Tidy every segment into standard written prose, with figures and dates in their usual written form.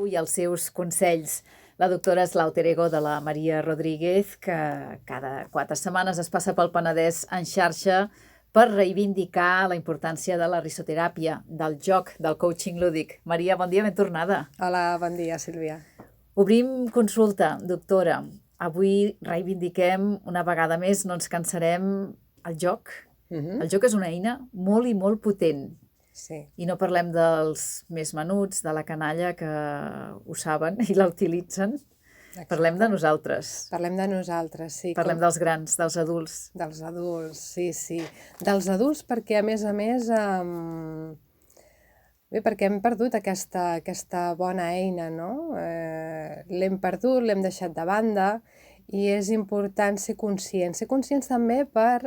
i els seus consells. La doctora és l'alter ego de la Maria Rodríguez, que cada 4 setmanes es passa pel Penedès en xarxa per reivindicar la importància de la risoteràpia, del joc, del coaching lúdic. Maria, bon dia, ben tornada. Hola, bon dia, Sílvia. Obrim consulta, doctora. Avui reivindiquem una vegada més, no ens cansarem, el joc. El joc és una eina molt i molt potent. Sí. I no parlem dels més menuts, de la canalla, que ho saben i la utilitzen. Exacte. Parlem de nosaltres. Parlem de nosaltres, sí. Parlem dels grans, dels adults. Dels adults, sí, sí. Dels adults perquè, a més, bé, perquè hem perdut aquesta bona eina, no? L'hem perdut, l'hem deixat de banda i és important ser conscients. Ser conscients també per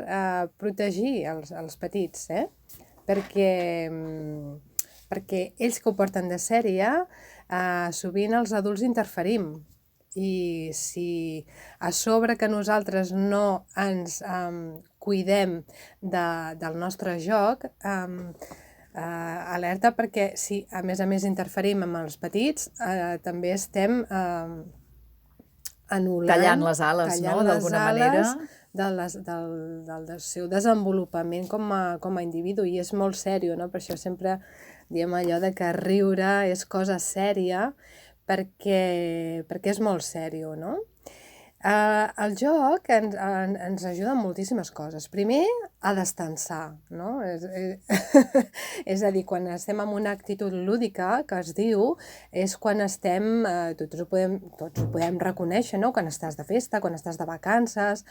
protegir els petits, perquè ells que ho porten de sèrie, sovint els adults interferim. I si a sobre que nosaltres no ens cuidem del nostre joc, alerta perquè si a més interferim amb els petits, també estem anul·lant... Tallant les ales, no?, d'alguna manera. Del seu desenvolupament com a individu, i és molt sèrio, no? Per això sempre diem allò de que riure és cosa sèria, perquè és molt sèrio, no? El joc ens ajuda en moltíssimes coses. Primer, a destensar, no? És a dir, quan estem en una actitud lúdica, que es diu, és quan estem, tots ho podem reconèixer, no? Quan estàs de festa, quan estàs de vacances...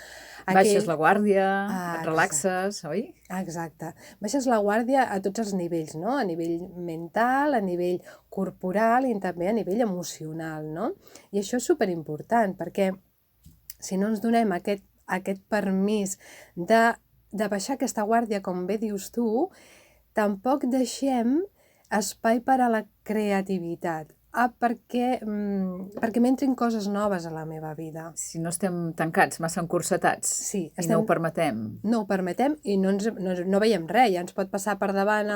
Baixes la guàrdia, et relaxes, oi? Exacte. Baixes la guàrdia a tots els nivells, no? A nivell mental, a nivell corporal i també a nivell emocional, no? I això és superimportant, perquè si no ens donem aquest permís de baixar aquesta guàrdia, com bé dius tu, tampoc deixem espai per a la creativitat. Perquè m'entrin coses noves a la meva vida. Si no estem tancats, massa encursetats, sí, i no ho permetem. No ho permetem i no veiem res. Ja ens pot passar per davant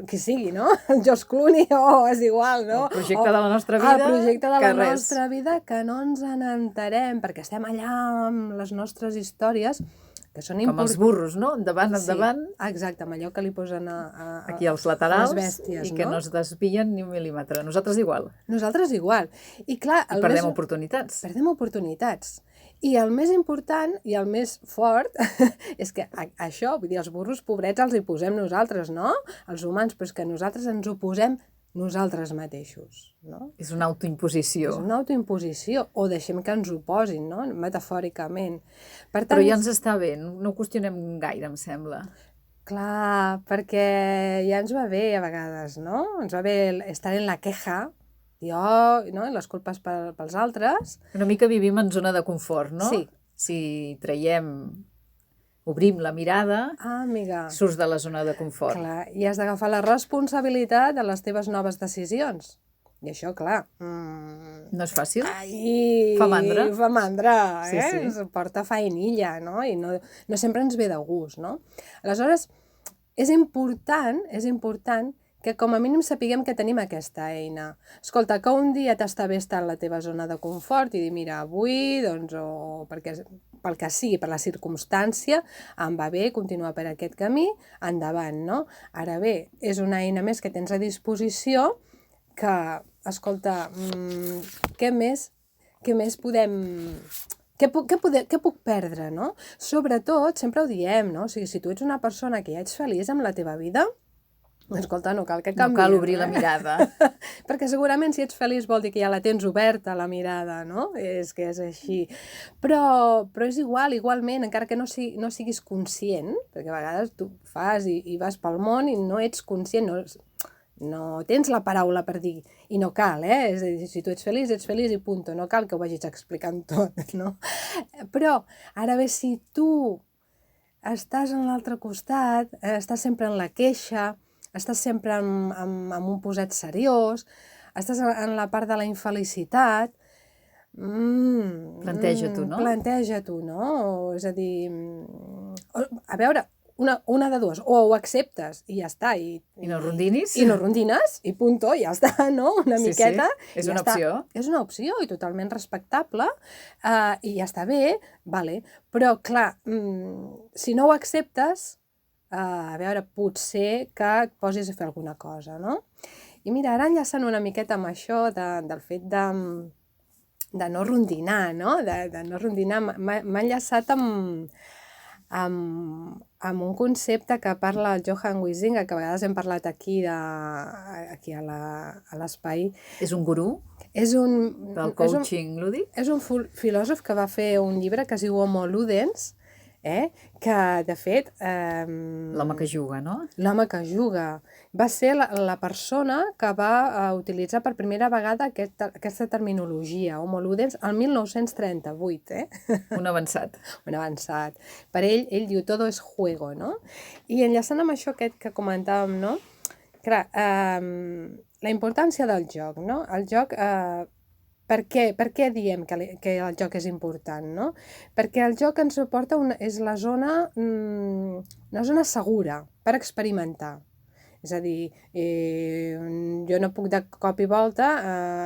qui sigui, no? El George Clooney és igual, no? El projecte de la nostra vida, el projecte de la nostra vida, que no ens n'enterem, perquè estem allà amb les nostres històries, que són com els burros, no? Endavant. Exacte, amb allò que li posen aquí als laterals, les bèsties, i que no es desvien ni un mil·límetre. Nosaltres igual. I clar, perdem oportunitats. Perdem oportunitats. I el més important i el més fort és que això, vull dir, els burros pobrets els hi posem nosaltres, no? Els humans, però és que nosaltres ens ho posem nosaltres mateixos, no? És una autoimposició. És una autoimposició, o deixem que ens ho posin, no? Metafòricament. Per tant, però ja ens està bé, no ho qüestionem gaire, em sembla. Clar, perquè ja ens va bé a vegades, no? Ens va bé estar en la queja, no? Les culpes pels altres. Una mica vivim en zona de confort, no? Sí. Si obrim la mirada, surts de la zona de confort. Clar, i has d'agafar la responsabilitat de les teves noves decisions. I això, clar... No és fàcil? Fa mandra. Fa mandra, Sí. Ens porta faenilla, no? I no sempre ens ve de gust, no? Aleshores, és important que com a mínim sapiguem que tenim aquesta eina. Escolta, que un dia t'està bé estar en la teva zona de confort i dir, mira, avui, doncs, o pel que sigui, per la circumstància, em va bé continuar per aquest camí, endavant, no? Ara bé, és una eina més que tens a disposició que, escolta, què més podem... Què puc perdre, no? Sobretot, sempre ho diem, no? O sigui, si tu ets una persona que ja ets feliç amb la teva vida, escolta, no cal que canviï. No cal obrir la mirada. Perquè segurament si ets feliç vol dir que ja la tens oberta, la mirada, no? És que és així. Però és igualment, encara que no siguis conscient, perquè a vegades tu fas i vas pel món i no ets conscient, no tens la paraula per dir, i no cal, És a dir, si tu ets feliç i punt, no cal que ho vagis explicant tot, no? Però, ara bé, si tu estàs en l'altre costat, estàs sempre en la queixa, estàs sempre amb un posat seriós, estàs en la part de la infelicitat, planteja-t'ho, no? Planteja-t'ho, no? És a dir, a veure, una de dues, o ho acceptes i ja està. I no rondines. I no rondines, i punto, ja està, no? Una miqueta. Sí, és ja una està. opció. És una opció i totalment respectable, i ja està bé, vale. Però, clar, si no ho acceptes, a veure, potser que et posis a fer alguna cosa, no? I mira, ara enllaçant una miqueta amb això del fet de no rondinar, no? De no rondinar, m'ha enllaçat amb un concepte que parla el Johan Huizinga, que a vegades hem parlat aquí a l'espai. És un gurú del coaching lúdic? És un filòsof que va fer un llibre que es diu Homo Ludens, que, de fet... L'home que juga, no? L'home que juga. Va ser la persona que va utilitzar per primera vegada aquesta terminologia, Homo Ludens, el 1938, Un avançat. Un avançat. Per ell diu, todo es juego, no? I enllaçant amb això aquest que comentàvem, no? Clar, la importància del joc, no? El joc... Per què diem que el joc és important, no? Perquè el joc ens aporta és una zona segura per experimentar. És a dir, jo no puc de cop i volta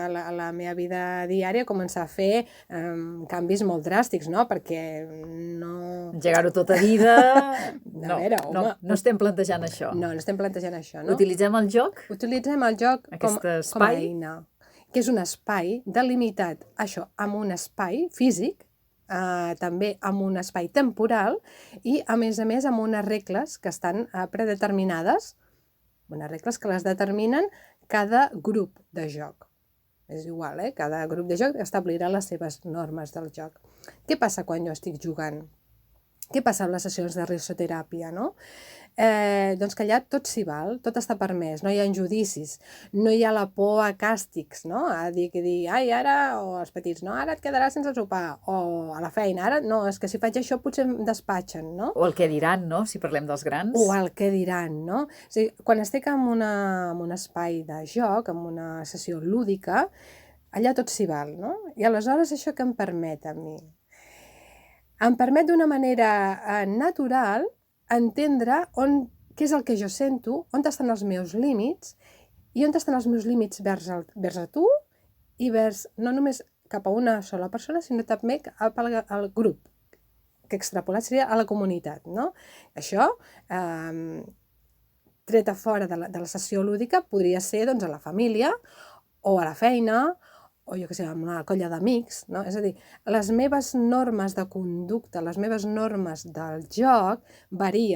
a la meva vida diària començar a fer canvis molt dràstics, no? Perquè no... Engegar-ho tota vida... No estem plantejant això. No estem plantejant això, no? Utilitzem el joc? Utilitzem el joc com a eina, que és un espai delimitat, això, amb un espai físic, també amb un espai temporal i, a més, amb unes regles que estan predeterminades, unes regles que les determinen cada grup de joc. És igual, cada grup de joc establirà les seves normes del joc. Què passa quan jo estic jugant? Què passa amb les sessions de risoteràpia, no? Doncs que allà tot s'hi val, tot està permès, no hi ha judicis, no hi ha la por a càstigs, no? A dir, ai, ara, o als petits, no, ara et quedaràs sense sopar, o a la feina, ara, no, és que si faig això potser em despatxen, no? O el que diran, no?, si parlem dels grans. O el que diran, no? O sigui, quan estic en un espai de joc, en una sessió lúdica, allà tot s'hi val, no? I aleshores això que em permet a mi? Em permet d'una manera natural entendre què és el que jo sento, on estan els meus límits i on estan els meus límits vers a tu i vers no només cap a una sola persona, sinó també cap al grup, que extrapolat seria a la comunitat, no? Això, tret a fora de la sessió lúdica, podria ser doncs, a la família o a la feina o jo què sé, amb una colla d'amics, no? És a dir, les meves normes de conducta, les meves normes del joc varien